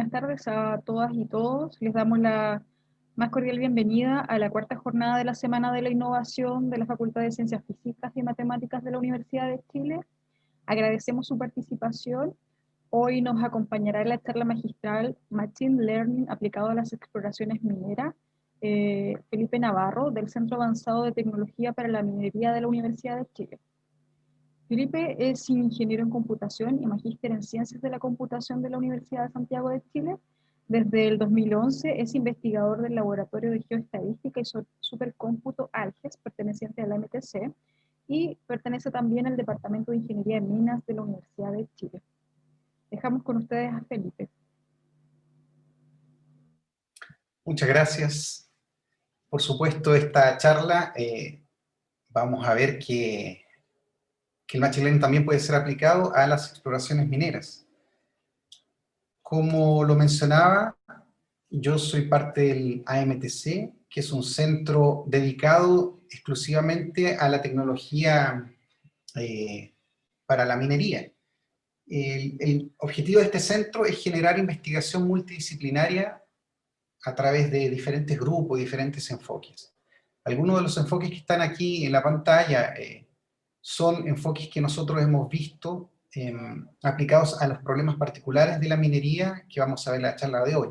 Buenas tardes a todas y todos. Les damos la más cordial bienvenida a la cuarta jornada de la Semana de la Innovación de la Facultad de Ciencias Físicas y Matemáticas de la Universidad de Chile. Agradecemos su participación. Hoy nos acompañará en la charla magistral Machine Learning aplicado a las exploraciones mineras, Felipe Navarro, del Centro Avanzado de Tecnología para la Minería de la Universidad de Chile. Felipe es ingeniero en computación y magíster en ciencias de la computación de la Universidad de Santiago de Chile. Desde el 2011 es investigador del Laboratorio de Geoestadística y Supercómputo ALGES, perteneciente a la MTC, y pertenece también al Departamento de Ingeniería en Minas de la Universidad de Chile. Dejamos con ustedes a Felipe. Muchas gracias. Por supuesto, esta charla vamos a ver que el Machine Learning también puede ser aplicado a las exploraciones mineras. Como lo mencionaba, yo soy parte del AMTC, que es un centro dedicado exclusivamente a la tecnología para la minería. El objetivo de este centro es generar investigación multidisciplinaria a través de diferentes grupos, diferentes enfoques. Algunos de los enfoques que están aquí en la pantalla son enfoques que nosotros hemos visto aplicados a los problemas particulares de la minería que vamos a ver en la charla de hoy.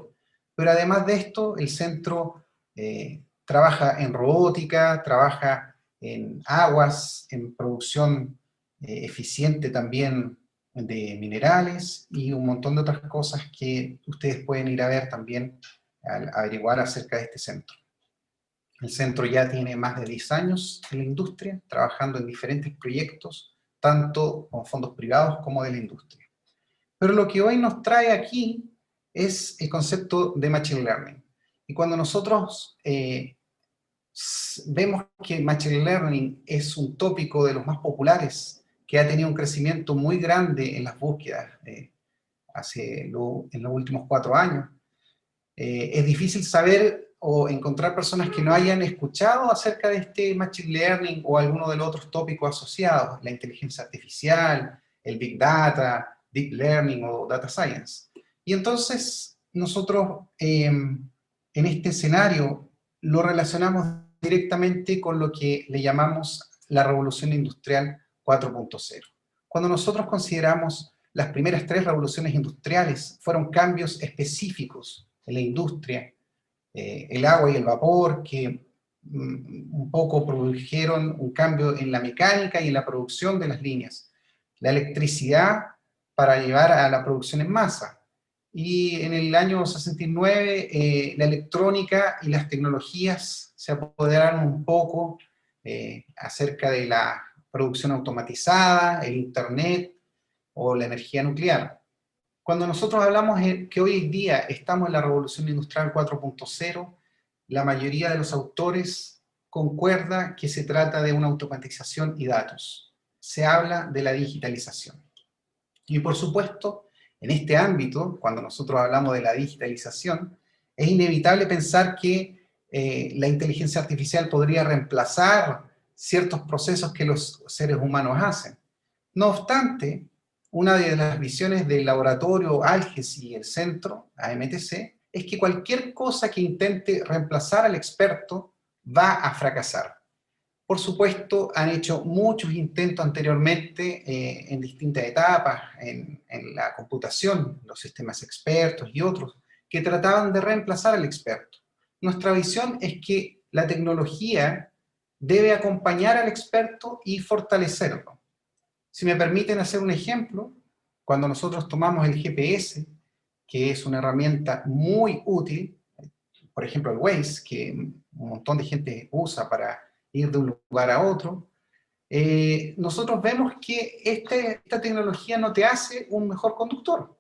Pero además de esto, el centro trabaja en robótica, trabaja en aguas, en producción eficiente también de minerales y un montón de otras cosas que ustedes pueden ir a ver también al averiguar acerca de este centro. El centro ya tiene más de 10 años en la industria, trabajando en diferentes proyectos, tanto con fondos privados como de la industria. Pero lo que hoy nos trae aquí es el concepto de Machine Learning. Y cuando nosotros vemos que Machine Learning es un tópico de los más populares, que ha tenido un crecimiento muy grande en las búsquedas en los últimos 4 años, es difícil saber o encontrar personas que no hayan escuchado acerca de este Machine Learning o alguno de los otros tópicos asociados, la inteligencia artificial, el Big Data, Deep Learning o Data Science. Y entonces nosotros en este escenario lo relacionamos directamente con lo que le llamamos la revolución industrial 4.0. Cuando nosotros consideramos las primeras 3 revoluciones industriales, fueron cambios específicos en la industria, el agua y el vapor, que un poco produjeron un cambio en la mecánica y en la producción de las líneas, la electricidad para llevar a la producción en masa, y en el año 69 la electrónica y las tecnologías se apoderaron un poco acerca de la producción automatizada, el internet o la energía nuclear. Cuando nosotros hablamos que hoy en día estamos en la revolución industrial 4.0, la mayoría de los autores concuerda que se trata de una automatización y datos. Se habla de la digitalización. Y por supuesto, en este ámbito, cuando nosotros hablamos de la digitalización, es inevitable pensar que la inteligencia artificial podría reemplazar ciertos procesos que los seres humanos hacen. No obstante, una de las visiones del laboratorio ALGES y el centro, AMTC, es que cualquier cosa que intente reemplazar al experto va a fracasar. Por supuesto, han hecho muchos intentos anteriormente en distintas etapas, en la computación, los sistemas expertos y otros, que trataban de reemplazar al experto. Nuestra visión es que la tecnología debe acompañar al experto y fortalecerlo. Si me permiten hacer un ejemplo, cuando nosotros tomamos el GPS, que es una herramienta muy útil, por ejemplo el Waze, que un montón de gente usa para ir de un lugar a otro, nosotros vemos que esta tecnología no te hace un mejor conductor.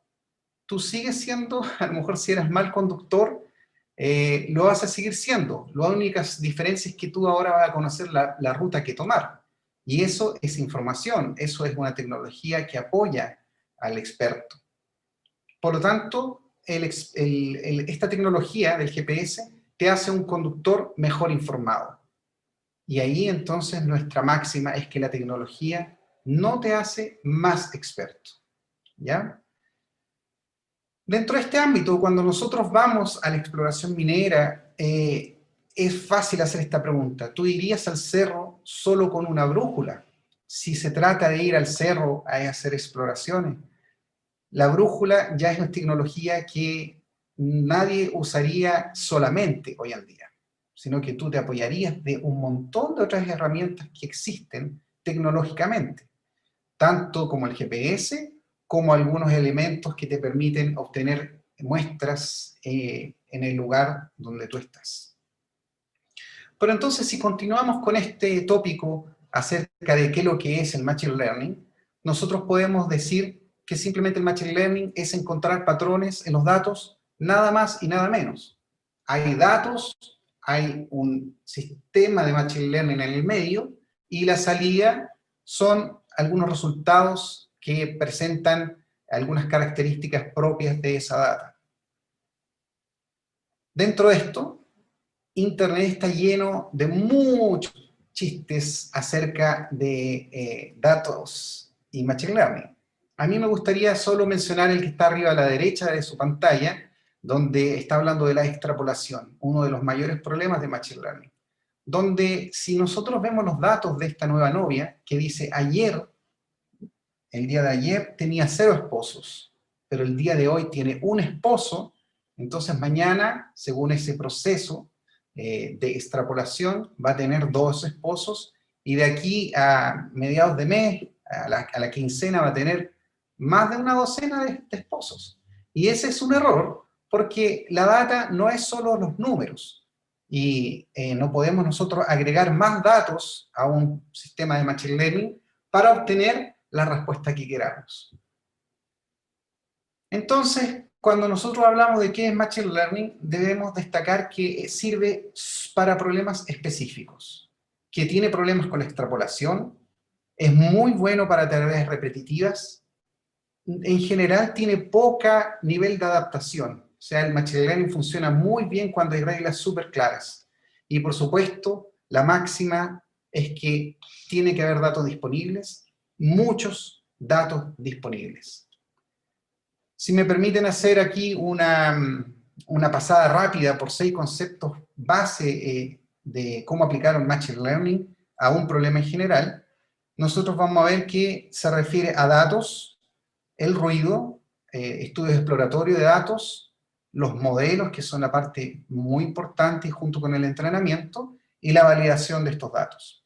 Tú sigues siendo, a lo mejor si eras mal conductor, lo vas a seguir siendo. La única diferencia es que tú ahora vas a conocer la ruta que tomar. Y eso es información, eso es una tecnología que apoya al experto. Por lo tanto, esta tecnología del GPS te hace un conductor mejor informado. Y ahí entonces nuestra máxima es que la tecnología no te hace más experto, ¿ya? Dentro de este ámbito, cuando nosotros vamos a la exploración minera, es fácil hacer esta pregunta. ¿Tú irías al cerro solo con una brújula? Si se trata de ir al cerro a hacer exploraciones, la brújula ya es una tecnología que nadie usaría solamente hoy en día, sino que tú te apoyarías de un montón de otras herramientas que existen tecnológicamente, tanto como el GPS, como algunos elementos que te permiten obtener muestras en el lugar donde tú estás. Pero entonces, si continuamos con este tópico acerca de qué es lo que es el Machine Learning, nosotros podemos decir que simplemente el Machine Learning es encontrar patrones en los datos, nada más y nada menos. Hay datos, hay un sistema de Machine Learning en el medio, y la salida son algunos resultados que presentan algunas características propias de esa data. Dentro de esto, Internet está lleno de muchos chistes acerca de datos y Machine Learning. A mí me gustaría solo mencionar el que está arriba a la derecha de su pantalla, donde está hablando de la extrapolación, uno de los mayores problemas de Machine Learning. Donde si nosotros vemos los datos de esta nueva novia, que dice ayer, el día de ayer tenía 0 esposos, pero el día de hoy tiene un esposo, entonces mañana, según ese proceso de extrapolación, va a tener 2 esposos, y de aquí a mediados de mes, a la quincena, va a tener más de una docena de esposos. Y ese es un error, porque la data no es solo los números, y no podemos nosotros agregar más datos a un sistema de Machine Learning para obtener la respuesta que queramos. Entonces, cuando nosotros hablamos de qué es Machine Learning, debemos destacar que sirve para problemas específicos, que tiene problemas con la extrapolación, es muy bueno para tareas repetitivas, en general tiene poca nivel de adaptación, o sea, el Machine Learning funciona muy bien cuando hay reglas súper claras. Y por supuesto, la máxima es que tiene que haber datos disponibles, muchos datos disponibles. Si me permiten hacer aquí una pasada rápida por 6 conceptos base de cómo aplicar un Machine Learning a un problema en general, nosotros vamos a ver que se refiere a datos, el ruido, estudios exploratorios de datos, los modelos, que son la parte muy importante junto con el entrenamiento, y la validación de estos datos.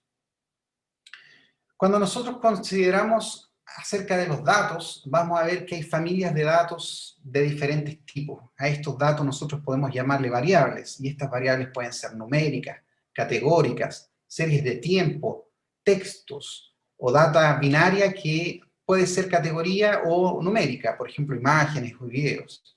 Cuando nosotros consideramos acerca de los datos, vamos a ver que hay familias de datos de diferentes tipos. A estos datos nosotros podemos llamarle variables, y estas variables pueden ser numéricas, categóricas, series de tiempo, textos, o data binaria que puede ser categoría o numérica, por ejemplo, imágenes o videos.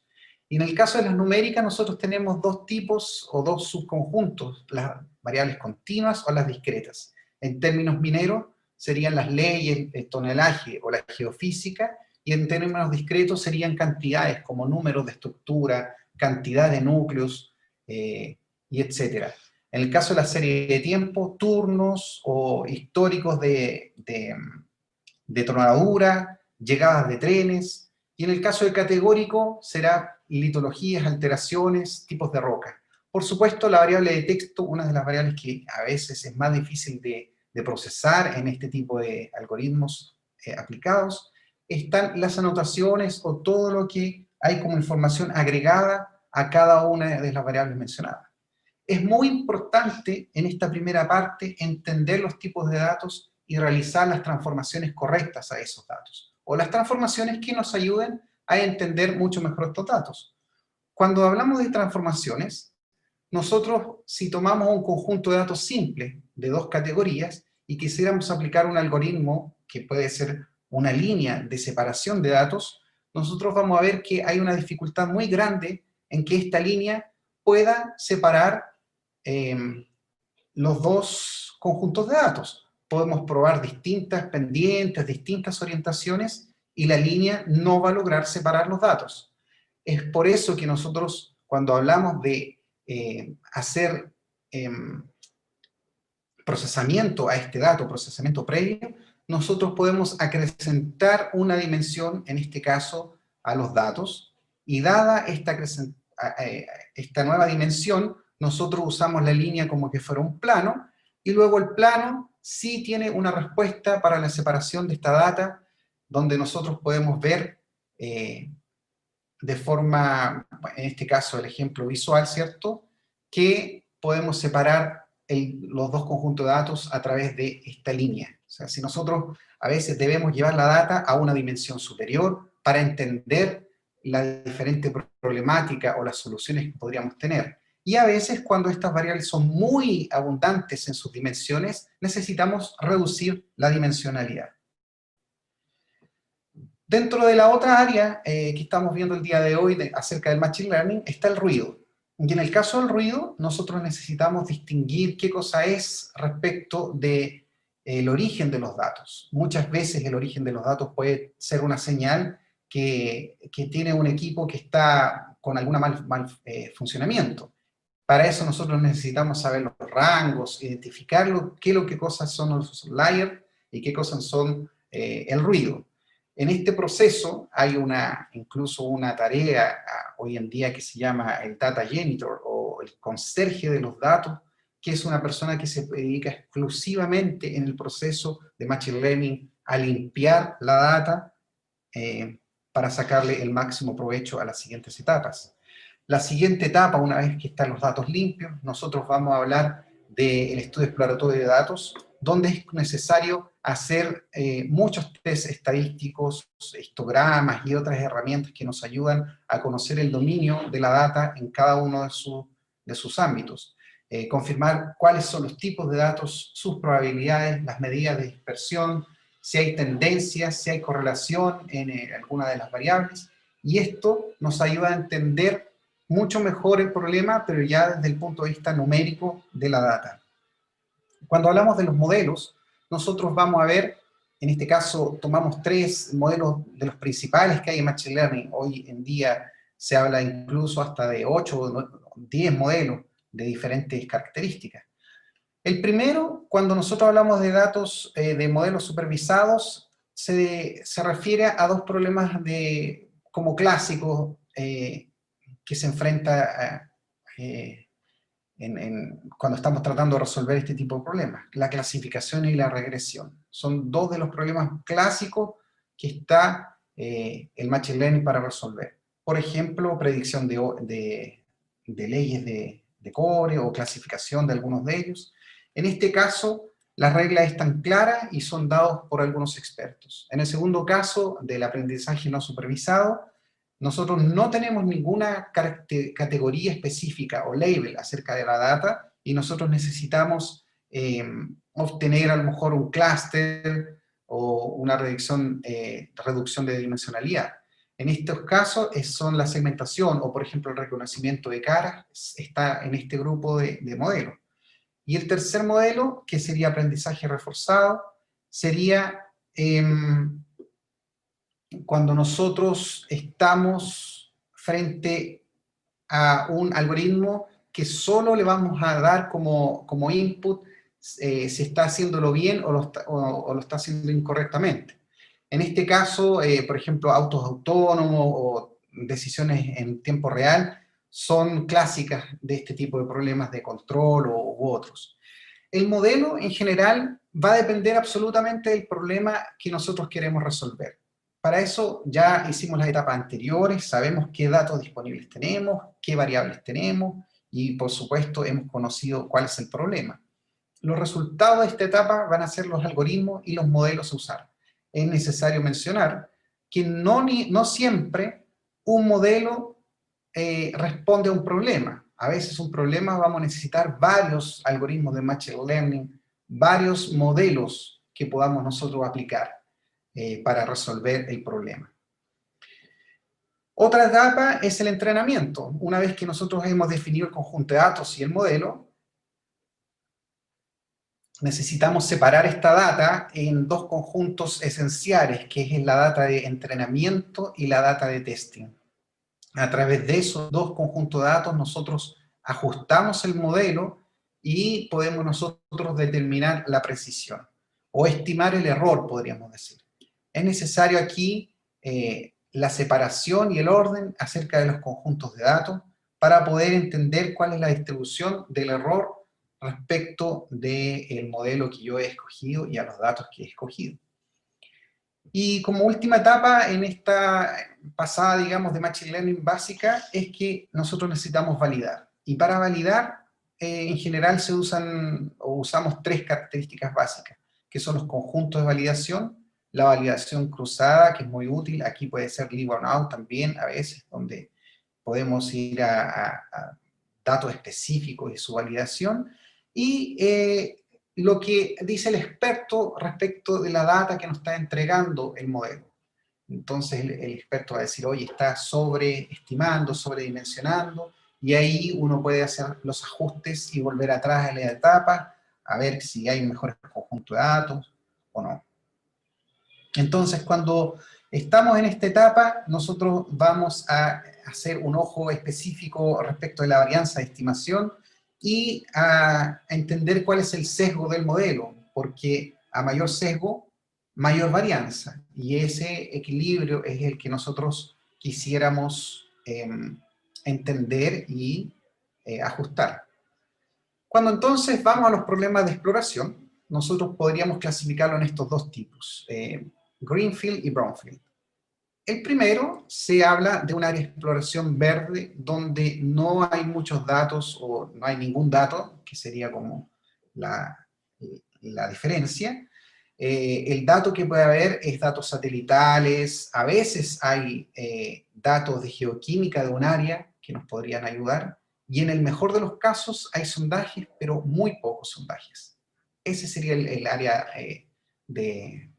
Y en el caso de las numéricas, nosotros tenemos 2 tipos o 2 subconjuntos, las variables continuas o las discretas. En términos mineros, serían las leyes, el tonelaje o la geofísica, y en términos discretos serían cantidades como números de estructura, cantidad de núcleos, y etcétera. En el caso de la serie de tiempo, turnos o históricos de tronadura, llegadas de trenes, y en el caso del categórico será litologías, alteraciones, tipos de roca. Por supuesto, la variable de texto, una de las variables que a veces es más difícil de procesar en este tipo de algoritmos aplicados, están las anotaciones o todo lo que hay como información agregada a cada una de las variables mencionadas. Es muy importante en esta primera parte entender los tipos de datos y realizar las transformaciones correctas a esos datos, o las transformaciones que nos ayuden a entender mucho mejor estos datos. Cuando hablamos de transformaciones, nosotros, si tomamos un conjunto de datos simple de 2 categorías y quisiéramos aplicar un algoritmo que puede ser una línea de separación de datos, nosotros vamos a ver que hay una dificultad muy grande en que esta línea pueda separar los 2 conjuntos de datos. Podemos probar distintas pendientes, distintas orientaciones, y la línea no va a lograr separar los datos. Es por eso que nosotros, cuando hablamos de hacer procesamiento a este dato, procesamiento previo, nosotros podemos acrecentar una dimensión, en este caso, a los datos, Y dada esta nueva dimensión, nosotros usamos la línea como que fuera un plano, y luego el plano sí tiene una respuesta para la separación de esta data, donde nosotros podemos ver de forma, en este caso el ejemplo visual, ¿cierto?, que podemos separar los dos conjuntos de datos a través de esta línea. O sea, si nosotros a veces debemos llevar la data a una dimensión superior para entender la diferente problemática o las soluciones que podríamos tener. Y a veces, cuando estas variables son muy abundantes en sus dimensiones, necesitamos reducir la dimensionalidad. Dentro de la otra área que estamos viendo el día de hoy acerca del Machine Learning está el ruido. Y en el caso del ruido, nosotros necesitamos distinguir qué cosa es respecto del origen de los datos. Muchas veces el origen de los datos puede ser una señal que tiene un equipo que está con algún mal funcionamiento. Para eso nosotros necesitamos saber los rangos, identificar qué cosas son los layers y qué cosas son el ruido. En este proceso hay incluso una tarea hoy en día que se llama el Data Janitor o el conserje de los datos, que es una persona que se dedica exclusivamente en el proceso de Machine Learning a limpiar la data para sacarle el máximo provecho a las siguientes etapas. La siguiente etapa, una vez que están los datos limpios, nosotros vamos a hablar del estudio exploratorio de datos, donde es necesario hacer muchos test estadísticos, histogramas y otras herramientas que nos ayudan a conocer el dominio de la data en cada uno de sus ámbitos. Confirmar cuáles son los tipos de datos, sus probabilidades, las medidas de dispersión, si hay tendencias, si hay correlación en alguna de las variables, y esto nos ayuda a entender mucho mejor el problema, pero ya desde el punto de vista numérico de la data. Cuando hablamos de los modelos, nosotros vamos a ver, en este caso tomamos 3 modelos de los principales que hay en Machine Learning. Hoy en día se habla incluso hasta de 8 o 10 modelos de diferentes características. El primero, cuando nosotros hablamos de datos de modelos supervisados, se refiere a 2 problemas como clásicos que se enfrenta cuando estamos tratando de resolver este tipo de problemas: la clasificación y la regresión. Son 2 de los problemas clásicos que está el Machine Learning para resolver. Por ejemplo, predicción de leyes de cobre o clasificación de algunos de ellos. En este caso, las reglas están claras y son dados por algunos expertos. En el segundo caso, del aprendizaje no supervisado, nosotros no tenemos ninguna categoría específica o label acerca de la data, y nosotros necesitamos obtener a lo mejor un clúster o una reducción de dimensionalidad. En estos casos son la segmentación o, por ejemplo, el reconocimiento de caras, está en este grupo de modelos. Y el tercer modelo, que sería aprendizaje reforzado, sería cuando nosotros estamos frente a un algoritmo que solo le vamos a dar como input si está haciéndolo bien o lo está haciendo incorrectamente. En este caso, por ejemplo, autos autónomos o decisiones en tiempo real son clásicas de este tipo de problemas de control u otros. El modelo en general va a depender absolutamente del problema que nosotros queremos resolver. Para eso ya hicimos las etapas anteriores, sabemos qué datos disponibles tenemos, qué variables tenemos y, por supuesto, hemos conocido cuál es el problema. Los resultados de esta etapa van a ser los algoritmos y los modelos a usar. Es necesario mencionar que no siempre un modelo responde a un problema. A veces un problema vamos a necesitar varios algoritmos de Machine Learning, varios modelos que podamos nosotros aplicar para resolver el problema. Otra etapa es el entrenamiento. Una vez que nosotros hemos definido el conjunto de datos y el modelo, necesitamos separar esta data en 2 conjuntos esenciales, que es la data de entrenamiento y la data de testing. A través de esos 2 conjuntos de datos nosotros ajustamos el modelo y podemos nosotros determinar la precisión o estimar el error, podríamos decir. Es necesario aquí la separación y el orden acerca de los conjuntos de datos para poder entender cuál es la distribución del error respecto del modelo que yo he escogido y a los datos que he escogido. Y como última etapa en esta pasada, digamos, de Machine Learning básica, es que nosotros necesitamos validar. Y para validar, en general se usan o usamos tres características básicas, que son los conjuntos de validación, la validación cruzada, que es muy útil, aquí puede ser live or now también, a veces, donde podemos ir a datos específicos y su validación, y lo que dice el experto respecto de la data que nos está entregando el modelo. Entonces el experto va a decir, oye, está sobreestimando, sobredimensionando, y ahí uno puede hacer los ajustes y volver atrás en la etapa, a ver si hay un mejor conjunto de datos o no. Entonces, cuando estamos en esta etapa, nosotros vamos a hacer un ojo específico respecto de la varianza de estimación y a entender cuál es el sesgo del modelo, porque a mayor sesgo, mayor varianza, y ese equilibrio es el que nosotros quisiéramos entender y ajustar. Cuando entonces vamos a los problemas de exploración, nosotros podríamos clasificarlo en estos dos tipos, Greenfield y Brownfield. El primero se habla de un área de exploración verde donde no hay muchos datos o no hay ningún dato, que sería como la diferencia. El dato que puede haber es datos satelitales, a veces hay datos de geoquímica de un área que nos podrían ayudar, y en el mejor de los casos hay sondajes, pero muy pocos sondajes. Ese sería el área de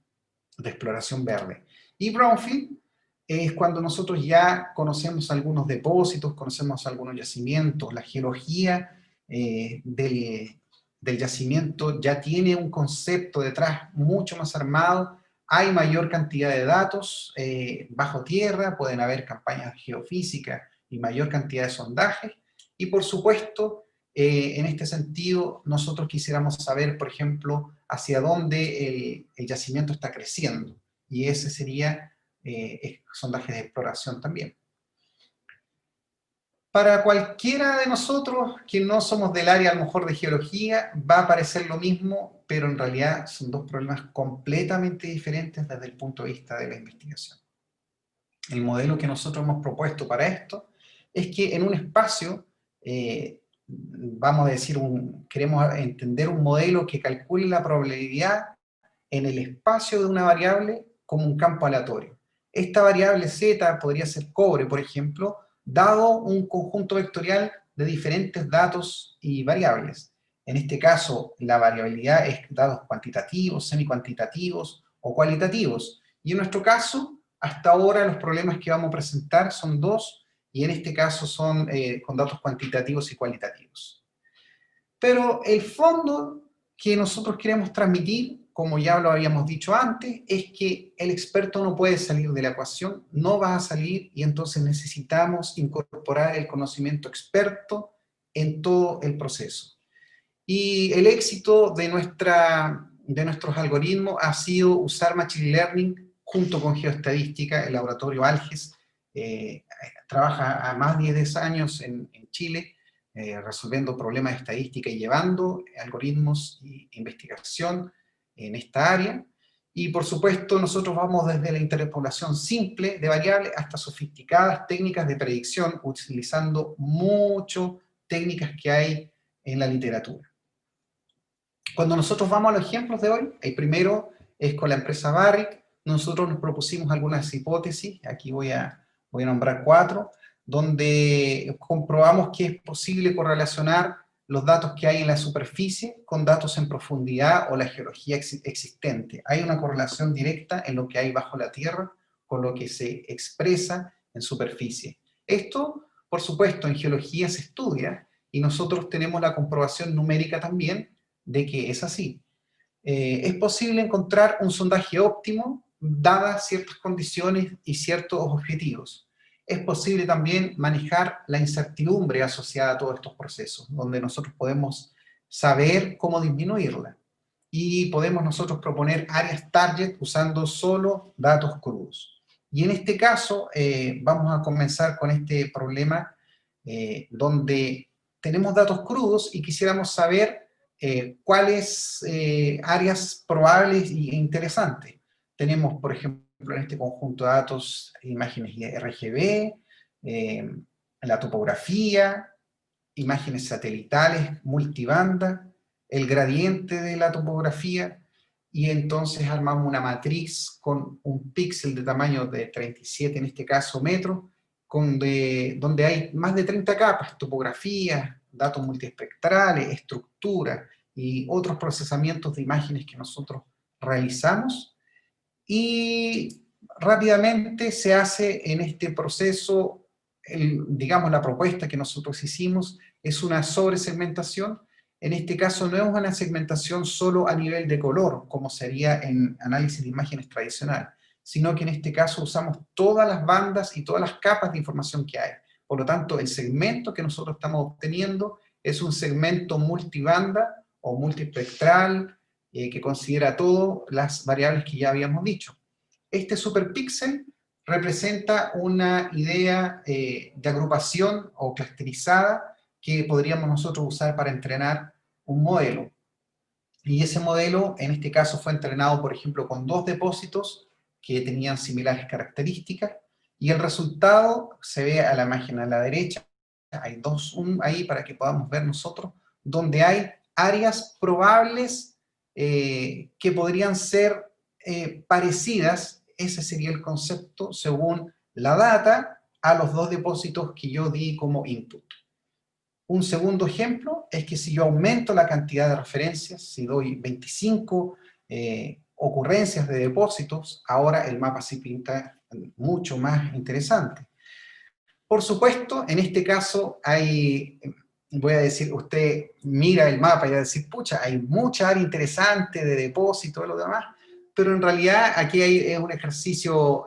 exploración verde. Y Brownfield es cuando nosotros ya conocemos algunos depósitos, conocemos algunos yacimientos, la geología del yacimiento ya tiene un concepto detrás mucho más armado, hay mayor cantidad de datos bajo tierra, pueden haber campañas geofísicas y mayor cantidad de sondajes, y por supuesto, en este sentido, nosotros quisiéramos saber, por ejemplo, hacia dónde el yacimiento está creciendo, y ese sería sondaje de exploración también. Para cualquiera de nosotros que no somos del área a lo mejor de geología, va a parecer lo mismo, pero en realidad son dos problemas completamente diferentes desde el punto de vista de la investigación. El modelo que nosotros hemos propuesto para esto es que en un espacio, vamos a decir, queremos entender un modelo que calcule la probabilidad en el espacio de una variable como un campo aleatorio. Esta variable z podría ser cobre, por ejemplo, dado un conjunto vectorial de diferentes datos y variables. En este caso, la variabilidad es datos cuantitativos, semicuantitativos o cualitativos. Y en nuestro caso, hasta ahora los problemas que vamos a presentar son dos, y en este caso son con datos cuantitativos y cualitativos. Pero el fondo que nosotros queremos transmitir, como ya lo habíamos dicho antes, es que el experto no puede salir de la ecuación, no va a salir, y entonces necesitamos incorporar el conocimiento experto en todo el proceso. Y el éxito de nuestros algoritmos ha sido usar Machine Learning junto con geoestadística. El laboratorio ALGES trabaja a más de 10 años en Chile, resolviendo problemas de estadística y llevando algoritmos e investigación en esta área. Y por supuesto nosotros vamos desde la interpolación simple de variables hasta sofisticadas técnicas de predicción, utilizando mucho técnicas que hay en la literatura. Cuando nosotros vamos a los ejemplos de hoy, el primero es con la empresa Barrick. Nosotros nos propusimos algunas hipótesis, aquí voy a nombrar 4, donde comprobamos que es posible correlacionar los datos que hay en la superficie con datos en profundidad o la geología existente. Hay una correlación directa en lo que hay bajo la tierra con lo que se expresa en superficie. Esto, por supuesto, en geología se estudia, y nosotros tenemos la comprobación numérica también de que es así. Es posible encontrar un sondaje óptimo dadas ciertas condiciones y ciertos objetivos. Es posible también manejar la incertidumbre asociada a todos estos procesos, donde nosotros podemos saber cómo disminuirla. Y podemos nosotros proponer áreas target usando solo datos crudos. Y en este caso vamos a comenzar con este problema donde tenemos datos crudos y quisiéramos saber cuáles áreas probables e interesantes. Tenemos, por ejemplo, en este conjunto de datos, imágenes RGB, la topografía, imágenes satelitales, multibanda, el gradiente de la topografía, y entonces armamos una matriz con un píxel de tamaño de 37, en este caso, metros, donde hay más de 30 capas, topografía, datos multiespectrales, estructura y otros procesamientos de imágenes que nosotros realizamos. Y rápidamente se hace en este proceso, digamos, la propuesta que nosotros hicimos es una sobresegmentación. En este caso no es una segmentación solo a nivel de color, como sería en análisis de imágenes tradicional, sino que en este caso usamos todas las bandas y todas las capas de información que hay. Por lo tanto, el segmento que nosotros estamos obteniendo es un segmento multibanda o multiespectral, que considera todas las variables que ya habíamos dicho. Este superpíxel representa una idea de agrupación o clusterizada que podríamos nosotros usar para entrenar un modelo. Y ese modelo, en este caso, fue entrenado, por ejemplo, con 2 depósitos que tenían similares características, y el resultado se ve a la imagen a la derecha. Hay 2 ahí para que podamos ver nosotros, donde hay áreas probables que podrían ser parecidas. Ese sería el concepto según la data a los 2 depósitos que yo di como input. Un segundo ejemplo es que si yo aumento la cantidad de referencias, si doy 25 ocurrencias de depósitos, ahora el mapa se pinta mucho más interesante. Por supuesto, en este caso hay, voy a decir, usted mira el mapa y va a decir, pucha, hay mucha área interesante de depósito y lo demás, pero en realidad aquí es un ejercicio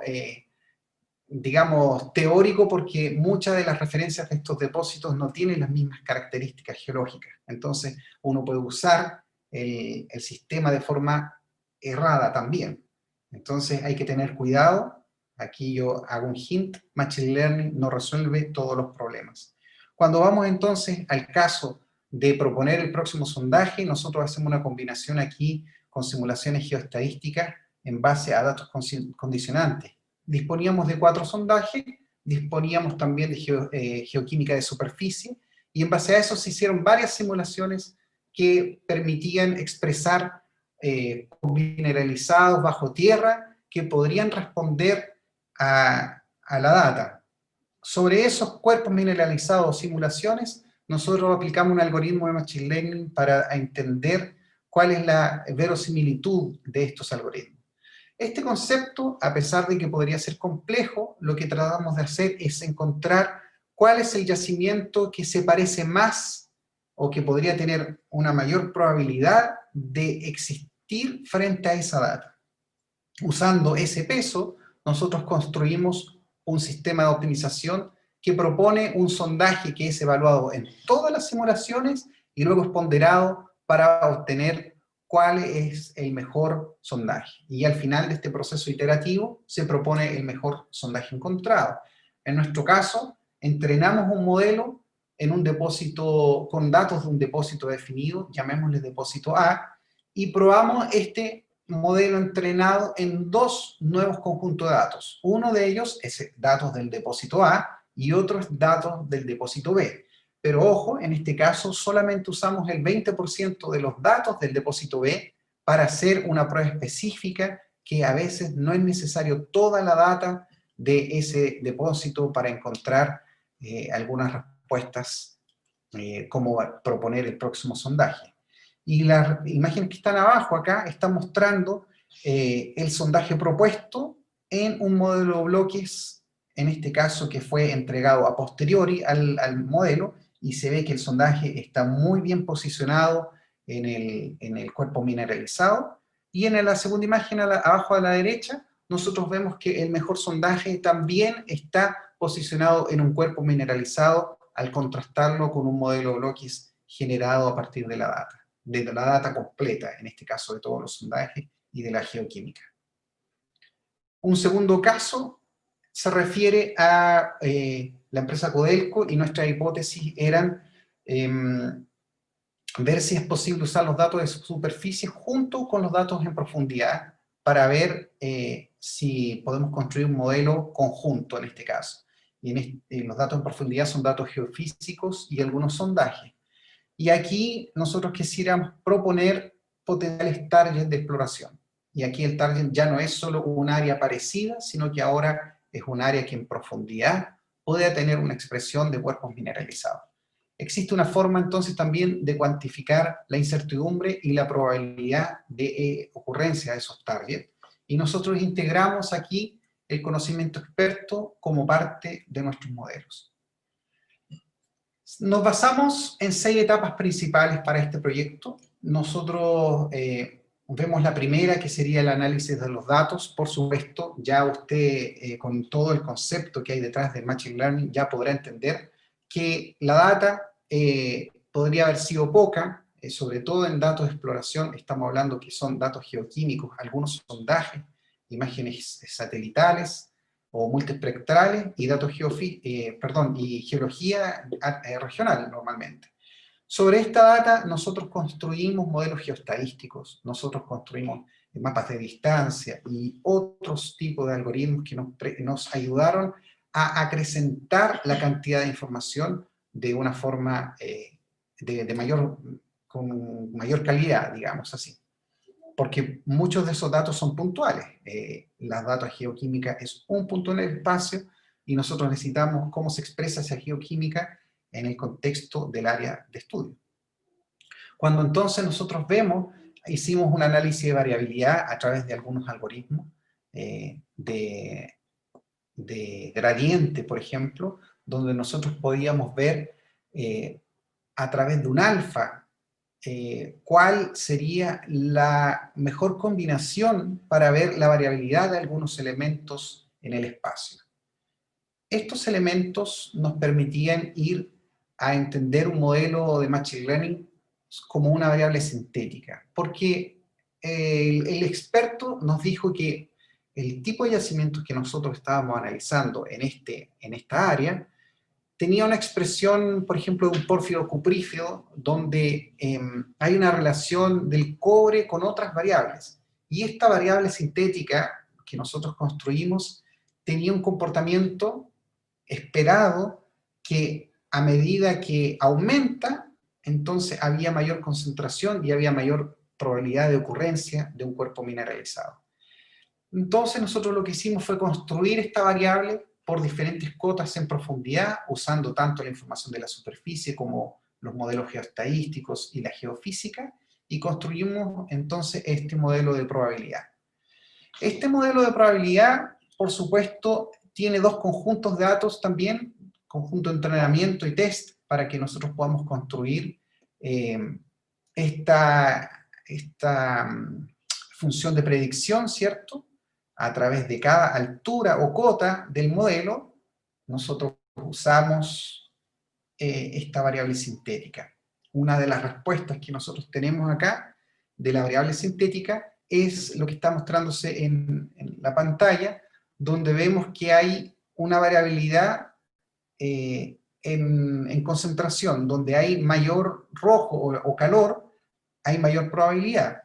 digamos, teórico, porque muchas de las referencias de estos depósitos no tienen las mismas características geológicas. Entonces, uno puede usar el sistema de forma errada también. Entonces, hay que tener cuidado. Aquí yo hago un hint, Machine Learning no resuelve todos los problemas. Cuando vamos entonces al caso de proponer el próximo sondaje, nosotros hacemos una combinación aquí con simulaciones geoestadísticas en base a datos condicionantes. Disponíamos de 4 sondajes, disponíamos también de geoquímica de superficie, y en base a eso se hicieron varias simulaciones que permitían expresar mineralizados bajo tierra que podrían responder a la data. Sobre esos cuerpos mineralizados o simulaciones, nosotros aplicamos un algoritmo de Machine Learning para entender cuál es la verosimilitud de estos algoritmos. Este concepto, a pesar de que podría ser complejo, lo que tratamos de hacer es encontrar cuál es el yacimiento que se parece más o que podría tener una mayor probabilidad de existir frente a esa data. Usando ese peso, nosotros construimos un sistema de optimización que propone un sondaje que es evaluado en todas las simulaciones y luego es ponderado para obtener cuál es el mejor sondaje. Y al final de este proceso iterativo se propone el mejor sondaje encontrado. En nuestro caso, entrenamos un modelo en un depósito, con datos de un depósito definido, llamémosle depósito A, y probamos este modelo entrenado en 2 nuevos conjuntos de datos. Uno de ellos es datos del depósito A y otro es datos del depósito B. Pero ojo, en este caso solamente usamos el 20% de los datos del depósito B para hacer una prueba específica, que a veces no es necesario toda la data de ese depósito para encontrar algunas respuestas, como proponer el próximo sondaje. Y las imágenes que están abajo acá están mostrando el sondaje propuesto en un modelo de bloques, en este caso que fue entregado a posteriori al modelo, y se ve que el sondaje está muy bien posicionado en el cuerpo mineralizado. Y en la segunda imagen, abajo a la derecha, nosotros vemos que el mejor sondaje también está posicionado en un cuerpo mineralizado al contrastarlo con un modelo de bloques generado a partir de la data completa, en este caso de todos los sondajes y de la geoquímica. Un segundo caso se refiere a la empresa Codelco, y nuestra hipótesis eran ver si es posible usar los datos de superficie junto con los datos en profundidad para ver si podemos construir un modelo conjunto en este caso. Y los datos en profundidad son datos geofísicos y algunos sondajes. Y aquí nosotros quisiéramos proponer potenciales targets de exploración. Y aquí el target ya no es solo un área parecida, sino que ahora es un área que en profundidad puede tener una expresión de cuerpos mineralizados. Existe una forma entonces también de cuantificar la incertidumbre y la probabilidad de ocurrencia de esos targets. Y nosotros integramos aquí el conocimiento experto como parte de nuestros modelos. Nos basamos en 6 etapas principales para este proyecto. Nosotros vemos la primera, que sería el análisis de los datos. Por supuesto, ya usted con todo el concepto que hay detrás del Machine Learning ya podrá entender que la data podría haber sido poca, sobre todo en datos de exploración. Estamos hablando que son datos geoquímicos, algunos sondajes, imágenes satelitales o multiespectrales, y datos y geología regional normalmente. Sobre esta data nosotros construimos modelos geoestadísticos, nosotros construimos mapas de distancia y otros tipos de algoritmos que nos ayudaron a acrecentar la cantidad de información de una forma con mayor calidad, digamos así. Porque muchos de esos datos son puntuales. La data geoquímica es un punto en el espacio y nosotros necesitamos cómo se expresa esa geoquímica en el contexto del área de estudio. Cuando entonces nosotros hicimos un análisis de variabilidad a través de algunos algoritmos de gradiente, por ejemplo, donde nosotros podíamos ver a través de un alfa cuál sería la mejor combinación para ver la variabilidad de algunos elementos en el espacio. Estos elementos nos permitían ir a entender un modelo de Machine Learning como una variable sintética, porque el experto nos dijo que el tipo de yacimientos que nosotros estábamos analizando en esta área tenía una expresión, por ejemplo, de un pórfido cuprífero, donde hay una relación del cobre con otras variables. Y esta variable sintética que nosotros construimos tenía un comportamiento esperado que a medida que aumenta, entonces había mayor concentración y había mayor probabilidad de ocurrencia de un cuerpo mineralizado. Entonces nosotros lo que hicimos fue construir esta variable por diferentes cotas en profundidad, usando tanto la información de la superficie como los modelos geoestadísticos y la geofísica, y construimos entonces este modelo de probabilidad. Este modelo de probabilidad, por supuesto, tiene 2 conjuntos de datos también, conjunto de entrenamiento y test, para que nosotros podamos construir esta función de predicción, ¿cierto? A través de cada altura o cota del modelo, nosotros usamos esta variable sintética. Una de las respuestas que nosotros tenemos acá de la variable sintética es lo que está mostrándose en la pantalla, donde vemos que hay una variabilidad en concentración, donde hay mayor rojo o calor, hay mayor probabilidad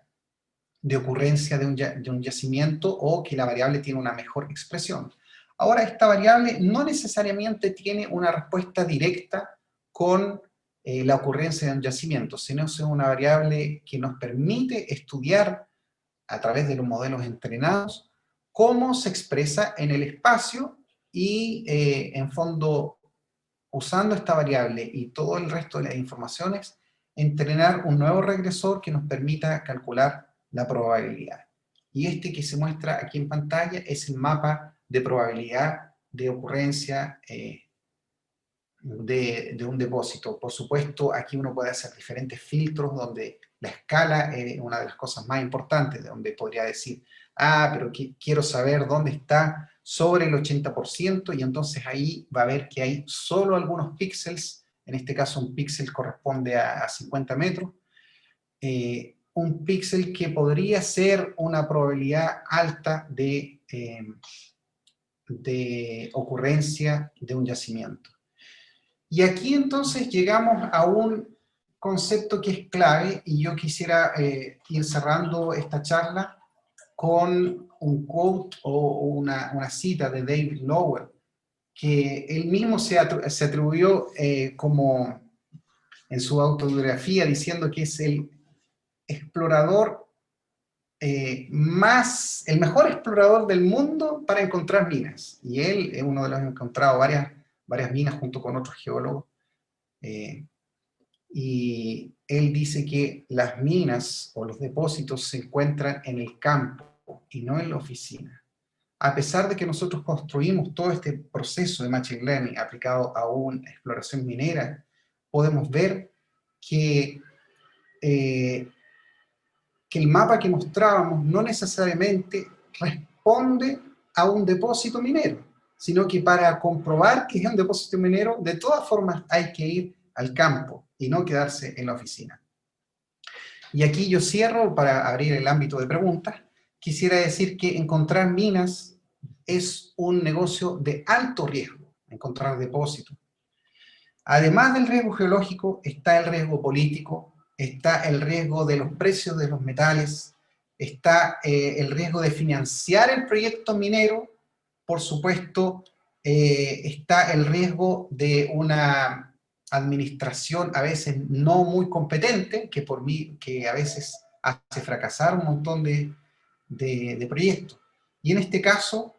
de ocurrencia de un yacimiento o que la variable tiene una mejor expresión. Ahora, esta variable no necesariamente tiene una respuesta directa con la ocurrencia de un yacimiento, sino es una variable que nos permite estudiar a través de los modelos entrenados cómo se expresa en el espacio y, en fondo, usando esta variable y todo el resto de las informaciones, entrenar un nuevo regresor que nos permita calcular la probabilidad. Y este que se muestra aquí en pantalla es el mapa de probabilidad de ocurrencia de un depósito. Por supuesto, aquí uno puede hacer diferentes filtros donde la escala es una de las cosas más importantes, donde podría decir, pero quiero saber dónde está sobre el 80%, y entonces ahí va a ver que hay solo algunos píxeles. En este caso un píxel corresponde a 50 metros, un píxel que podría ser una probabilidad alta de ocurrencia de un yacimiento. Y aquí entonces llegamos a un concepto que es clave, y yo quisiera ir cerrando esta charla con un quote o una cita de David Lowell, que él mismo se atribuyó como en su autobiografía, diciendo que es el explorador el mejor explorador del mundo para encontrar minas. Y él es uno de los que ha encontrado varias minas junto con otros geólogos. Y él dice que las minas o los depósitos se encuentran en el campo y no en la oficina. A pesar de que nosotros construimos todo este proceso de Machine Learning aplicado a una exploración minera, podemos ver que el mapa que mostrábamos no necesariamente responde a un depósito minero, sino que para comprobar que es un depósito minero, de todas formas hay que ir al campo y no quedarse en la oficina. Y aquí yo cierro para abrir el ámbito de preguntas. Quisiera decir que encontrar minas es un negocio de alto riesgo, encontrar depósitos. Además del riesgo geológico, está el riesgo político, está el riesgo de los precios de los metales, está el riesgo de financiar el proyecto minero, por supuesto, está el riesgo de una administración a veces no muy competente, que a veces hace fracasar un montón de proyectos. Y en este caso,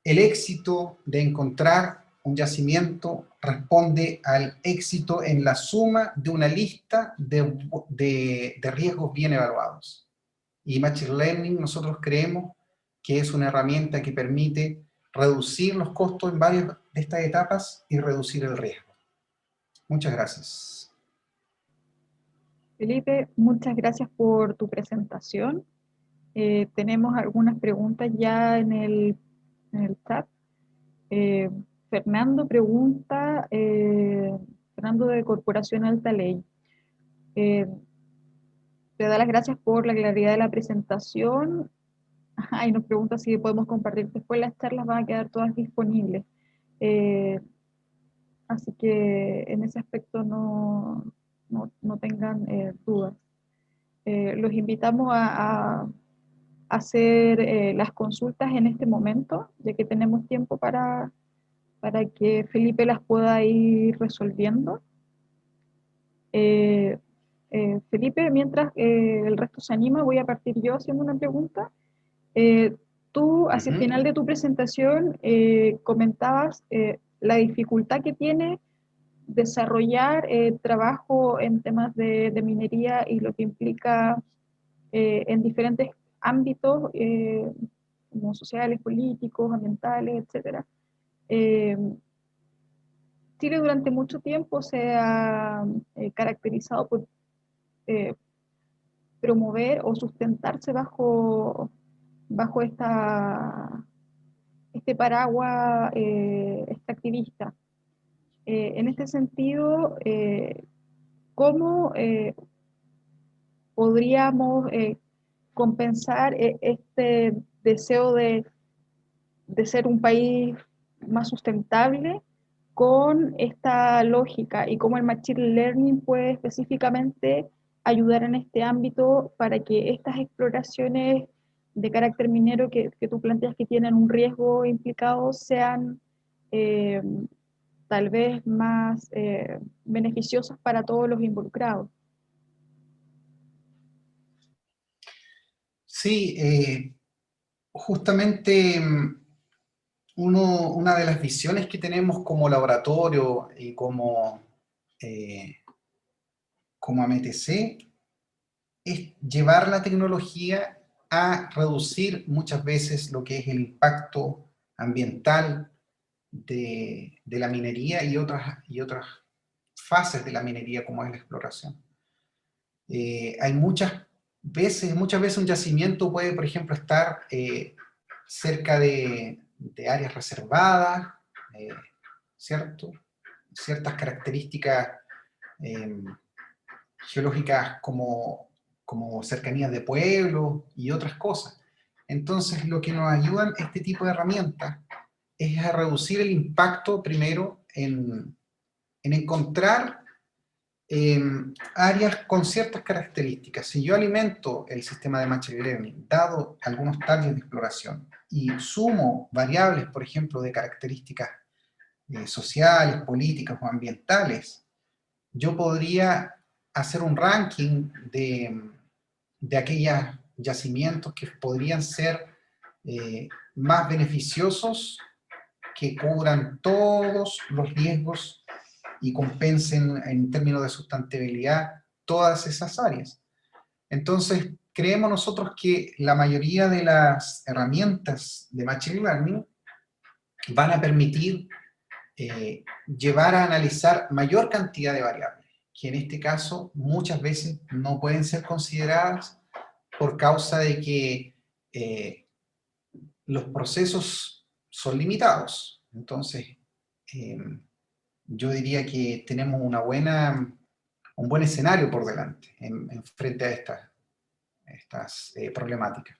el éxito de encontrar un yacimiento responde al éxito en la suma de una lista de riesgos bien evaluados. Y Machine Learning nosotros creemos que es una herramienta que permite reducir los costos en varias de estas etapas y reducir el riesgo. Muchas gracias. Felipe, muchas gracias por tu presentación. Tenemos algunas preguntas ya en el chat. Fernando pregunta, Fernando de Corporación Alta Ley, te da las gracias por la claridad de la presentación. Ajá, y nos pregunta si podemos compartir después. Las charlas van a quedar todas disponibles. Eh, Así que en ese aspecto no tengan dudas. Los invitamos a hacer las consultas en este momento, ya que tenemos tiempo para que Felipe las pueda ir resolviendo. Felipe, mientras el resto se anima, voy a partir yo haciendo una pregunta. Tú, hacia el final de tu presentación, comentabas la dificultad que tiene desarrollar trabajo en temas de minería y lo que implica en diferentes ámbitos, como sociales, políticos, ambientales, etc. Chile durante mucho tiempo se ha caracterizado por promover o sustentarse bajo este paraguas extractivista. En este sentido, ¿cómo podríamos compensar este deseo de ser un país más sustentable con esta lógica, y cómo el Machine Learning puede específicamente ayudar en este ámbito para que estas exploraciones de carácter minero que tú planteas que tienen un riesgo implicado sean eh, tal vez más beneficiosas para todos los involucrados? Sí, justamente una de las visiones que tenemos como laboratorio y como AMTC es llevar la tecnología a reducir muchas veces lo que es el impacto ambiental de la minería y otras fases de la minería como es la exploración. Hay muchas veces un yacimiento puede, por ejemplo, estar cerca de áreas reservadas, ¿cierto? Ciertas características geológicas como cercanías de pueblos y otras cosas. Entonces, lo que nos ayudan este tipo de herramientas es a reducir el impacto primero en encontrar áreas con ciertas características. Si yo alimento el sistema de Machine Learning, dado algunos targets de exploración, y sumo variables, por ejemplo, de características sociales, políticas o ambientales, yo podría hacer un ranking de aquellos yacimientos que podrían ser más beneficiosos, que cubran todos los riesgos y compensen en términos de sustentabilidad todas esas áreas. Entonces, creemos nosotros que la mayoría de las herramientas de Machine Learning van a permitir llevar a analizar mayor cantidad de variables, que en este caso muchas veces no pueden ser consideradas por causa de que los procesos son limitados. Entonces, yo diría que tenemos un buen escenario por delante en frente a estas problemáticas.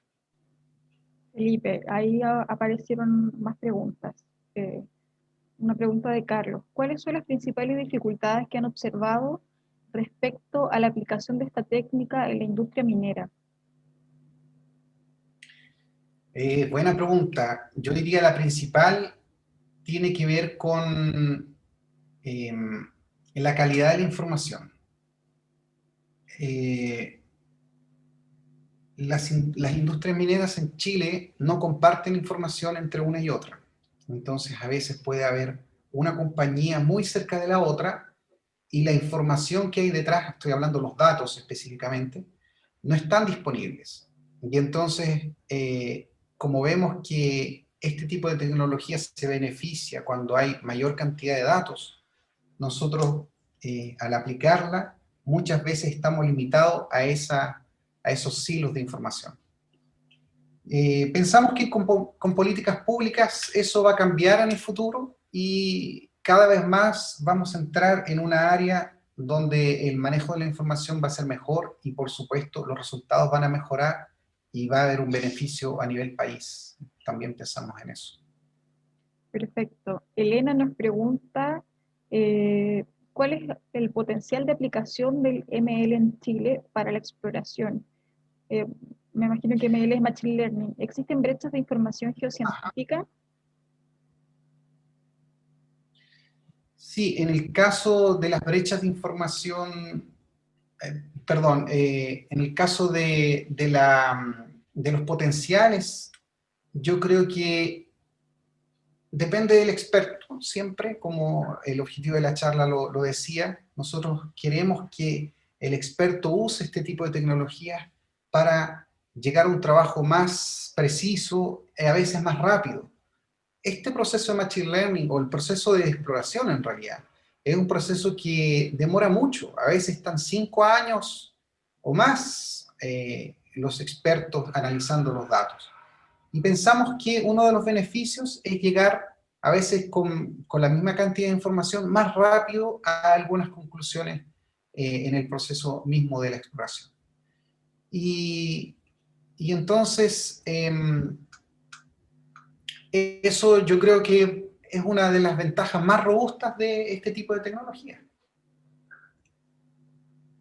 Felipe, ahí aparecieron más preguntas. Una pregunta de Carlos. ¿Cuáles son las principales dificultades que han observado respecto a la aplicación de esta técnica en la industria minera? Buena pregunta. Yo diría la principal tiene que ver con la calidad de la información. Las industrias mineras en Chile no comparten información entre una y otra. Entonces, a veces puede haber una compañía muy cerca de la otra y la información que hay detrás, estoy hablando de los datos específicamente, no están disponibles. Y entonces, como vemos que este tipo de tecnología se beneficia cuando hay mayor cantidad de datos, nosotros al aplicarla muchas veces estamos limitados a esos silos de información. Pensamos que con políticas públicas eso va a cambiar en el futuro y cada vez más vamos a entrar en una área donde el manejo de la información va a ser mejor y por supuesto los resultados van a mejorar y va a haber un beneficio a nivel país. También pensamos en eso. Perfecto. Elena nos pregunta, ¿cuál es el potencial de aplicación del ML en Chile para la exploración? Eh, Me imagino que ML es Machine Learning. ¿Existen brechas de información geocientífica? Sí, en el caso de las brechas de información, perdón, en el caso de los potenciales, yo creo que depende del experto, siempre, como el objetivo de la charla lo decía, nosotros queremos que el experto use este tipo de tecnologías para llegar a un trabajo más preciso y a veces más rápido. Este proceso de Machine Learning, o el proceso de exploración en realidad, es un proceso que demora mucho, a veces están 5 años o más los expertos analizando los datos. Y pensamos que uno de los beneficios es llegar a veces con la misma cantidad de información más rápido a algunas conclusiones en el proceso mismo de la exploración. Y entonces, eso yo creo que es una de las ventajas más robustas de este tipo de tecnología.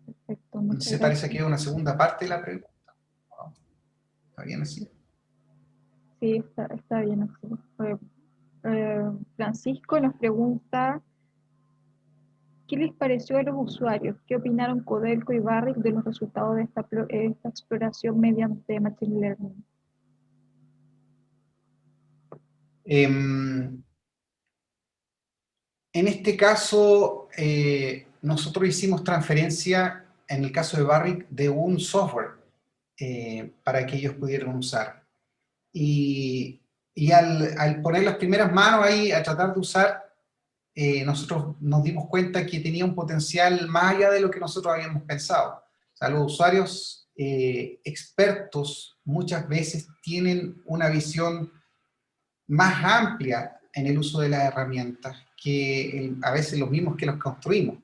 Perfecto, muchas Se parece gracias. que hay una segunda parte de la pregunta. ¿Está bien así? Sí, está bien así. Francisco nos pregunta, ¿qué les pareció a los usuarios? ¿Qué opinaron Codelco y Barrick de los resultados de esta exploración mediante Machine Learning? En este caso, nosotros hicimos transferencia, en el caso de Barrick, de un software para que ellos pudieran usar. Y al poner las primeras manos ahí a tratar de usar, nosotros nos dimos cuenta que tenía un potencial más allá de lo que nosotros habíamos pensado. O sea, los usuarios expertos muchas veces tienen una visión más amplia en el uso de las herramientas que a veces los mismos que los construimos.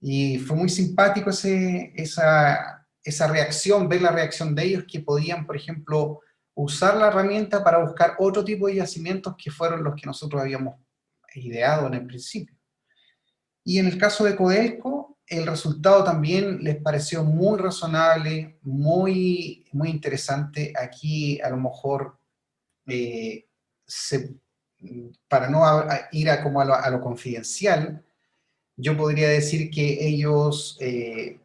Y fue muy simpático esa reacción, ver la reacción de ellos que podían, por ejemplo, usar la herramienta para buscar otro tipo de yacimientos que fueron los que nosotros habíamos ideado en el principio. Y en el caso de Codelco, el resultado también les pareció muy razonable, muy interesante. Aquí a lo mejor, se, para no ir a lo confidencial, yo podría decir que ellos, que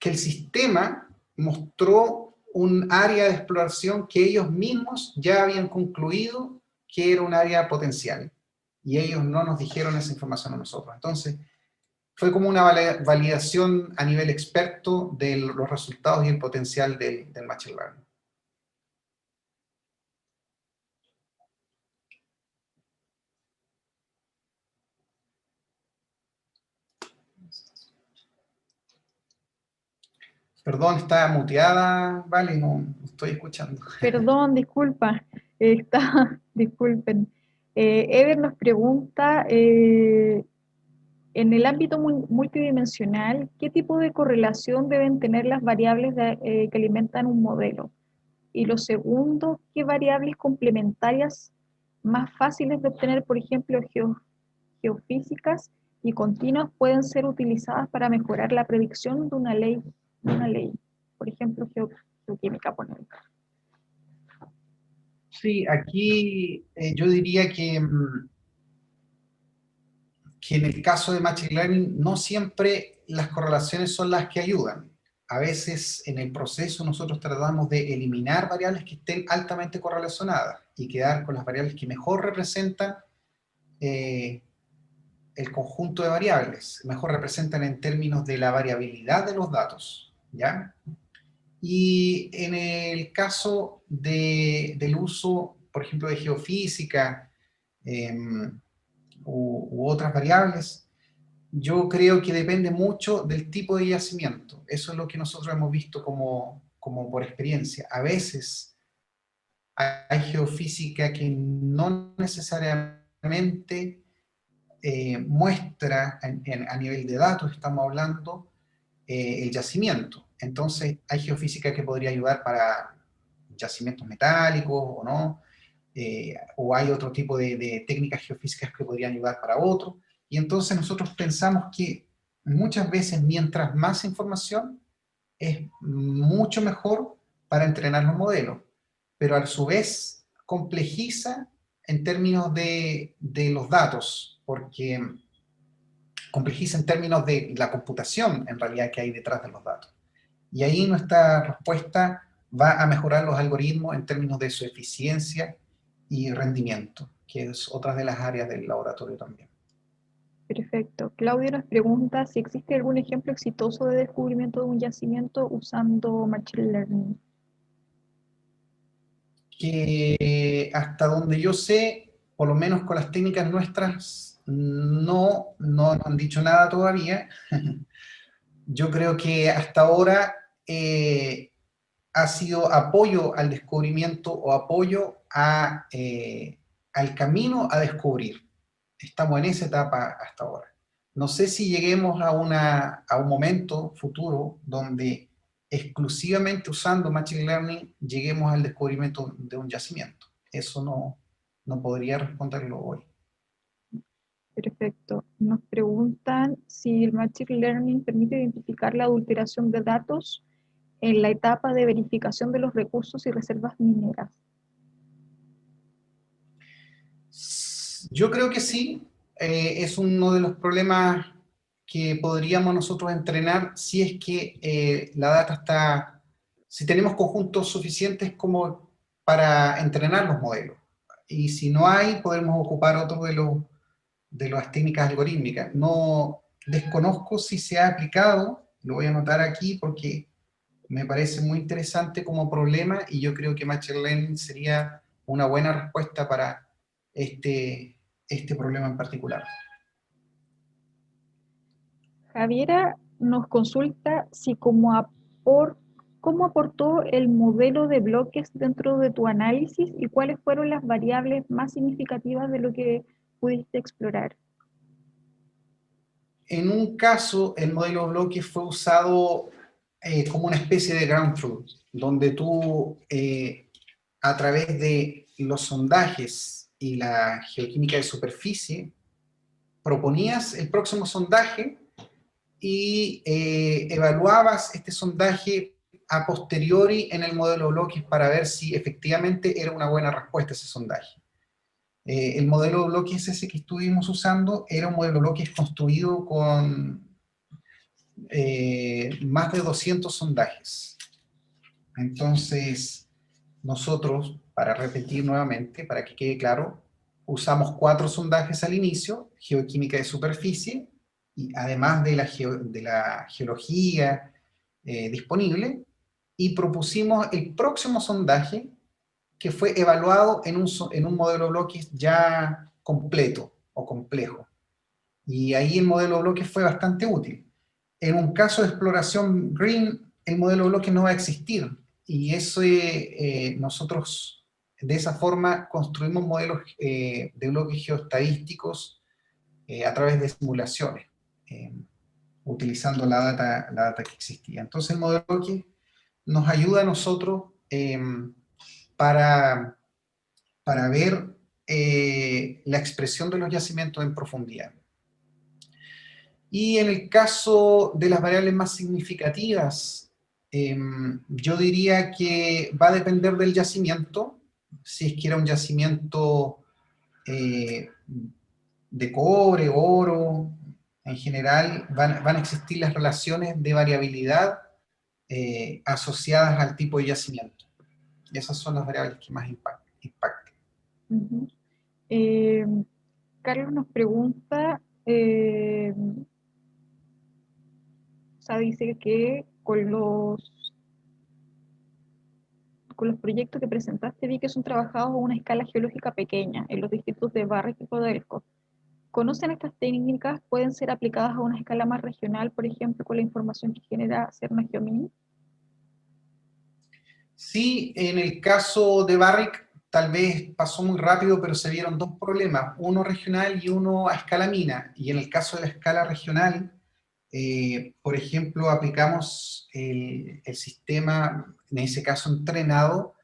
el sistema mostró un área de exploración que ellos mismos ya habían concluido que era un área potencial. Y ellos no nos dijeron esa información a nosotros. Entonces, fue como una validación a nivel experto de los resultados y el potencial del Machine Learning. Perdón, está muteada, vale, no estoy escuchando. Perdón, disculpa, disculpen. Ever nos pregunta, en el ámbito multidimensional, ¿qué tipo de correlación deben tener las variables que alimentan un modelo? Y lo segundo, ¿qué variables complementarias más fáciles de obtener, por ejemplo, geofísicas y continuas, pueden ser utilizadas para mejorar la predicción de una ley? Por ejemplo, geoquímica, por ejemplo. Sí, aquí yo diría que en el caso de Machine Learning no siempre las correlaciones son las que ayudan. A veces en el proceso nosotros tratamos de eliminar variables que estén altamente correlacionadas y quedar con las variables que mejor representan eh, el conjunto de variables, mejor representan en términos de la variabilidad de los datos, ¿ya? Y en el caso del uso, por ejemplo, de geofísica u otras variables, yo creo que depende mucho del tipo de yacimiento. Eso es lo que nosotros hemos visto como por experiencia. A veces hay geofísica que no necesariamente muestra a nivel de datos, estamos hablando, el yacimiento. Entonces, hay geofísica que podría ayudar para yacimientos metálicos o no, o hay otro tipo de técnicas geofísicas que podrían ayudar para otro. Y entonces nosotros pensamos que muchas veces mientras más información es mucho mejor para entrenar los modelos, pero a su vez complejiza en términos de los datos, porque complejiza en términos de la computación en realidad que hay detrás de los datos. Y ahí nuestra respuesta va a mejorar los algoritmos en términos de su eficiencia y rendimiento, que es otra de las áreas del laboratorio también. Perfecto. Claudio nos pregunta si existe algún ejemplo exitoso de descubrimiento de un yacimiento usando Machine Learning. Que hasta donde yo sé, por lo menos con las técnicas nuestras, no nos han dicho nada todavía. Yo creo que hasta ahora ha sido apoyo al descubrimiento o apoyo al camino a descubrir. Estamos en esa etapa hasta ahora. No sé si lleguemos a un momento futuro donde exclusivamente usando Machine Learning lleguemos al descubrimiento de un yacimiento. Eso no podría responderlo hoy. Perfecto. Nos preguntan si el Machine Learning permite identificar la adulteración de datos en la etapa de verificación de los recursos y reservas mineras. Yo creo que sí, es uno de los problemas que podríamos nosotros entrenar si es que la data está, si tenemos conjuntos suficientes como para entrenar los modelos. Y si no hay, podemos ocupar otro de las técnicas algorítmicas. No desconozco si se ha aplicado, lo voy a anotar aquí porque me parece muy interesante como problema y yo creo que Machine Learning sería una buena respuesta para este problema en particular. Javiera nos consulta si cómo aportó el modelo de bloques dentro de tu análisis y cuáles fueron las variables más significativas de lo que pudiste explorar. En un caso, el modelo bloque fue usado como una especie de ground truth, donde tú a través de los sondajes y la geoquímica de superficie, proponías el próximo sondaje y evaluabas este sondaje a posteriori en el modelo de bloques para ver si efectivamente era una buena respuesta ese sondaje. El modelo de bloques ese que estuvimos usando era un modelo de bloques construido con más de 200 sondajes. Entonces, nosotros, para repetir nuevamente, para que quede claro, usamos 4 sondajes al inicio, geoquímica de superficie, y además de la geología disponible, y propusimos el próximo sondaje, que fue evaluado en un modelo de bloques ya completo o complejo. Y ahí el modelo de bloques fue bastante útil. En un caso de exploración green, el modelo de bloques no va a existir. Y eso nosotros de esa forma construimos modelos de bloques geoestadísticos a través de simulaciones, utilizando la data que existía. Entonces el modelo de bloques nos ayuda a nosotros para, para ver la expresión de los yacimientos en profundidad. Y en el caso de las variables más significativas, yo diría que va a depender del yacimiento. Si es que era un yacimiento de cobre, oro, en general van a existir las relaciones de variabilidad asociadas al tipo de yacimiento. Y esas son las variables que más impactan. Ujú. Carlos nos pregunta, o sea, dice que con los proyectos que presentaste vi que son trabajados a una escala geológica pequeña en los distritos de Barrick y Codelco. ¿Conocen estas técnicas? ¿Pueden ser aplicadas a una escala más regional, por ejemplo, con la información que genera Serna Geomin? Sí, en el caso de Barrick tal vez pasó muy rápido, pero se vieron 2 problemas, uno regional y uno a escala mina. Y en el caso de la escala regional, por ejemplo, aplicamos el sistema, en ese caso entrenado,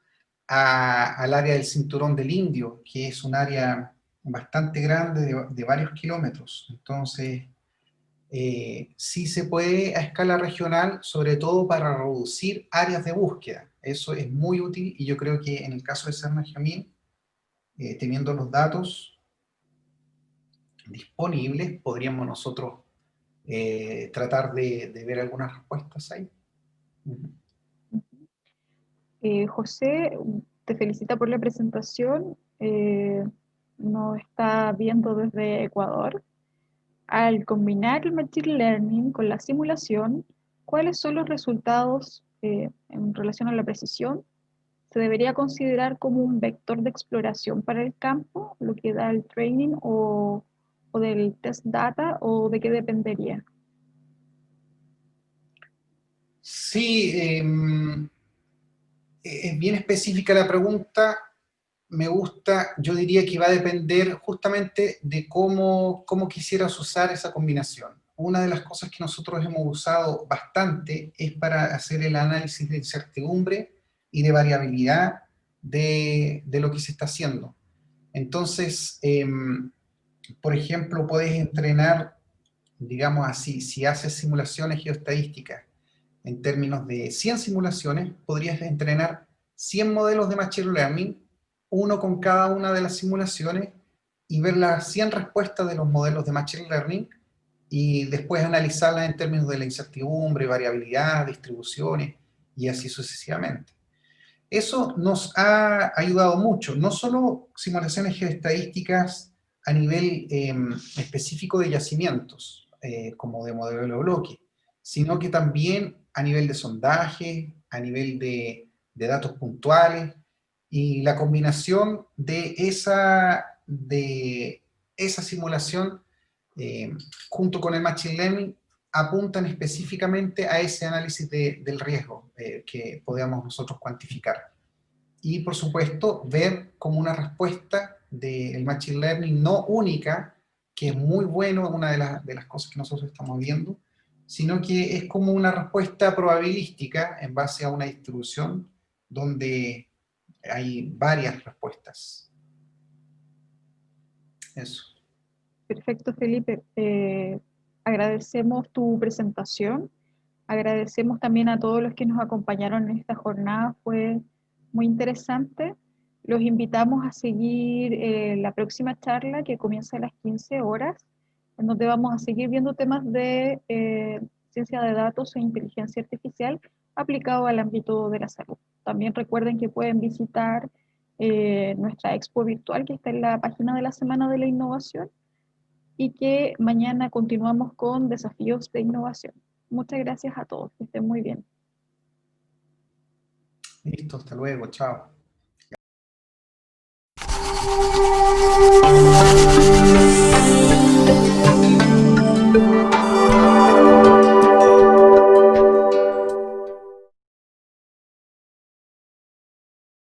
al área del Cinturón del Indio, que es un área bastante grande de varios kilómetros. Entonces, sí se puede a escala regional, sobre todo para reducir áreas de búsqueda. Eso es muy útil y yo creo que en el caso de Serna Jamín, teniendo los datos disponibles, podríamos nosotros tratar de ver algunas respuestas ahí. José, te felicita por la presentación. Nos está viendo desde Ecuador. Al combinar el Machine Learning con la simulación, ¿cuáles son los resultados en relación a la precisión? ¿Se debería considerar como un vector de exploración para el campo, lo que da el training o del test data, o de qué dependería? Sí, es bien específica la pregunta, me gusta, yo diría que va a depender justamente de cómo quisieras usar esa combinación. Una de las cosas que nosotros hemos usado bastante es para hacer el análisis de incertidumbre y de variabilidad de lo que se está haciendo. Entonces, por ejemplo, puedes entrenar, digamos así, si haces simulaciones geoestadísticas en términos de 100 simulaciones, podrías entrenar 100 modelos de Machine Learning, uno con cada una de las simulaciones, y ver las 100 respuestas de los modelos de Machine Learning, y después analizarlas en términos de la incertidumbre, variabilidad, distribuciones, y así sucesivamente. Eso nos ha ayudado mucho, no solo simulaciones geoestadísticas a nivel específico de yacimientos, como de modelo de bloque, sino que también a nivel de sondaje, a nivel de datos puntuales, y la combinación de esa simulación junto con el Machine Learning apuntan específicamente a ese análisis del riesgo que podamos nosotros cuantificar. Y por supuesto, ver como una respuesta del Machine Learning no única, que es muy bueno, una de las cosas que nosotros estamos viendo, sino que es como una respuesta probabilística en base a una distribución donde hay varias respuestas. Eso. Perfecto, Felipe. Agradecemos tu presentación. Agradecemos también a todos los que nos acompañaron en esta jornada. Fue muy interesante. Los invitamos a seguir la próxima charla que comienza a las 15 horas, en donde vamos a seguir viendo temas de ciencia de datos e inteligencia artificial aplicado al ámbito de la salud. También recuerden que pueden visitar nuestra expo virtual que está en la página de la Semana de la Innovación y que mañana continuamos con desafíos de innovación. Muchas gracias a todos, que estén muy bien. Listo, hasta luego, chao.